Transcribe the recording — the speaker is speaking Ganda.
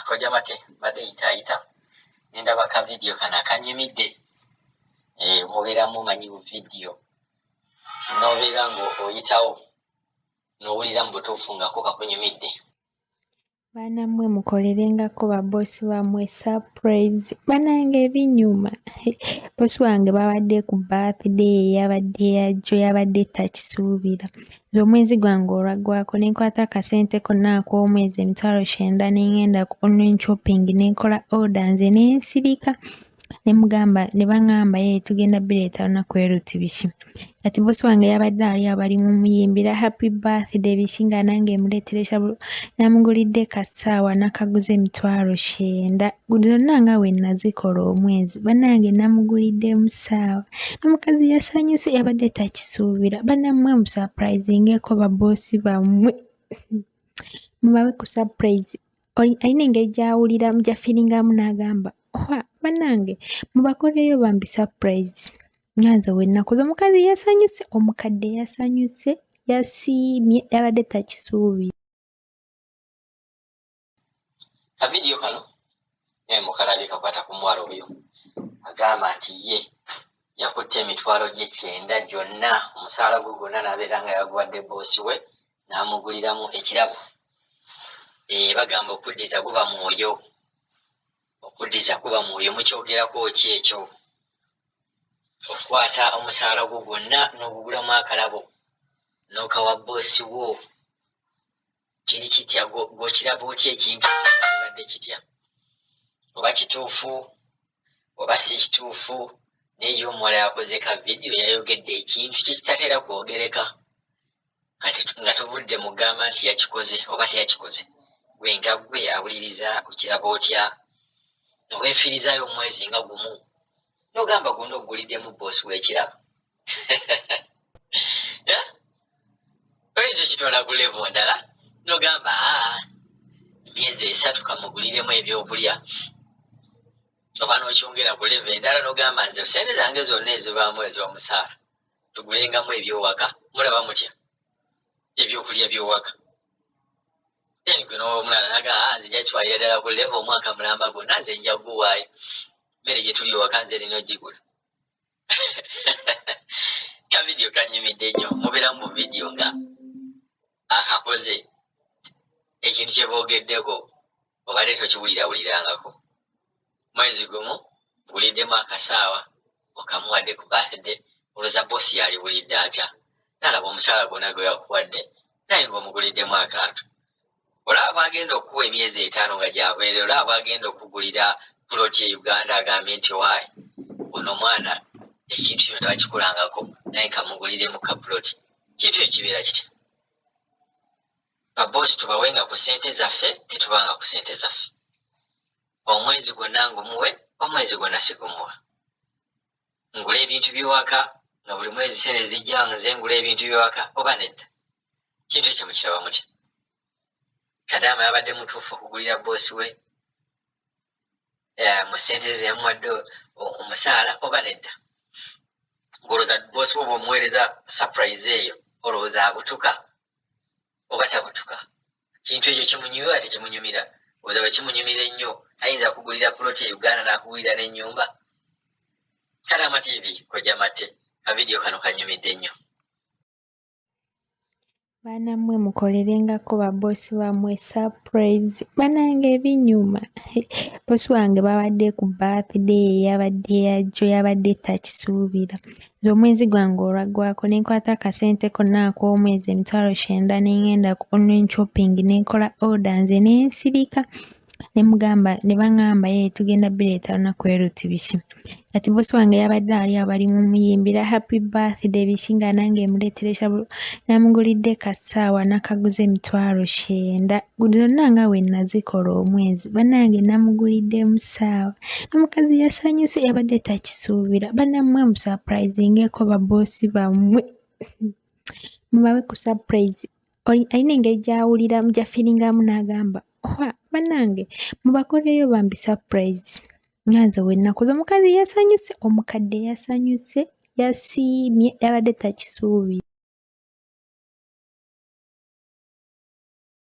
Koja mate mbadde yitaayita ne ndaba ka vidiyo kano akanyumidde. Mubeera mumanyi bu vidiyo n'obeera ng'oyitawo n'owulira mu butuufu ngako kakunyumidde. Bannammwe mukolerengako babosi bammwe surprise. Bannange ebinyuma. Bosi wange babadde ku birthday yabadde yajjo yabadde takisuubira. Nze omwezi gwange olwaggwako ne nkwata akasente konna ak'omwezi emitwalo 9 ne ngenda ku online shopping ne nkola order nze ne nsirika. Ne baŋŋamba tugenda bireeta lunaku eruti biki. Kati bosi wange yabadde ali abali mumuyimbira happy birthday biki nga nange muleetere shabulu. Namugulidde kasaawa nakaguze emitwalo 9. Zonna nga bwe nazikola omwezi. Bannange namugulidde musaawa. Omukazi yasanyuse yabadde takisuubira. Bannammwe mu surprisingeko babosi bammwe. Mubawe ku surprise. Alina engeri gy'awulira gy'afiiringamu n'agamba bannange mubakoleyo bambi surprise. Nganze wennakuze omukazi yasanyuse, omukadde yasanyuse, yasiimye yabadde takisuubira. Kavidiyo kano mukalabye kakwata ku mwalo oyo agamba nti ye yakutte emitwalo gye 9 gyonna omusaala gwe gwonna n'abeera nga yaguwadde boosi we n'amuguliramu ekirabo. Bagamba okuddiza guba mwoyo. Okuddiza kuba mwoyo mukyogerako ki ekyo? Okukwata omusaala gwo gwonna n'ogugulamu akalabo n'okawa boosi wo kiri kitya? Gw'okiraba otya ekintu kibadde kitya? Oba kituufu oba si kituufu? Naye ye omuwala yakoze ka vidiyo yayogedde ekintu kitatera kwogereka kati nga tuvudde mu gamba nti yakikoze oba teyakikoze. Gwe nga gwe awuliriza okiraba otya? Noweefiirizaayo omwezi nga gumu n'ogamba gundi oguliddemu boosi w'ekirabo. Oyinza okitwala ku levo ndala n'ogamba emyezi 3 kamuguliremu ebyokulya, oba n'okyongera ku levo endala n'ogamba nze sente zange zonna ezivaamu ez'omusaala tugulengamu ebyowaka. Mulaba mutya ebyokulya by'owaka? Gwe n'omulala n'agamba nze nja kitwalira ddala ku levo omwaka mulamba gwonna nze nja guwaayo. Mmere gye tuli ewaka nze erina ogigula. Ka vidiyo kanyumidde nnyo. Mubeera mu vidiyo nga akakoze ekintu kye boogeddeko obadde tokiwulirawulirangako. Mwezi gumu nguliddemu akasaawa okamuwadde ku birthday. Olowooza boosi yaliwulidde atya? Nalaba omusaala gwonna gwe yakuwadde naye ng'omuguliddemu akantu. Olaba bw'agenda okuwa emyezi 5 nga gy'abeera, olaba bw'agenda okugulira puloti e Uganda agambye nti waayi ono omwana ekintu kino tebakikulangako naye kamuguliremu ka puloti. Kintu ekibeera kitya? Baboosi tubawenga ku ssente zaffe, tetubanga ku ssente zaffe. Omwezi gwonna ngumuwe, omwezi gwonna sigumuwa. Ngula ebintu by'ewaka nga buli mwezi ssente zijja nze ngula ebintu by'ewaka oba nedda? Kintu ekyo mukiraba mutya? Kadaama yabadde mutuufu okugulira boosi we mu ssente ze yamuwadde omusaala oba nedda? Ng'olowooza boosi we bw'omuweereza surprise eyo olowooza abutuka oba tabutuka? Kintu ekyo kimunyumira tekimunyumira? Olowooza bwe kimunyumira ennyo ayinza kugulira puloti e Uganda n'akugulira n'ennyumba? Kadaama TV Kojja Mate, ka vidiyo kano kanyumidde nnyo. Bannammwe mukolerengako babosi bammwe surprise. Bannange ebinyuma. Bosi wange babadde ku birthday yabadde yajjo yabadde takisuubira. Nze omwezi gwange olwaggwako ne nkwata akasente konna ak'omwezi emitwalo 9 ne ngenda ku online shopping ne nkola order nze ne nsirika. Ne baŋŋamba tugenda bireeta lunaku eruti biki. Kati bosi wange yabadde ali abali mumuyimbira happy birthday biki nga nange muleetere shabulu. Namugulidde kasaawa nakaguze emitwalo 9. Zonna nga bwe nazikola omwezi. Bannange namugulidde musaawa. Omukazi yasanyuse yabadde takisuubira. Bannammwe mu surprisingeko babosi bammwe. Mubawe ku surprise. Alina engeri gy'awulira gy'afiiringamu n'agamba bannange mubakoleyo bambi surprise. Nganze wennakuze omukazi yasanyuse, omukadde yasanyuse, yasiimye yabadde takisuubira.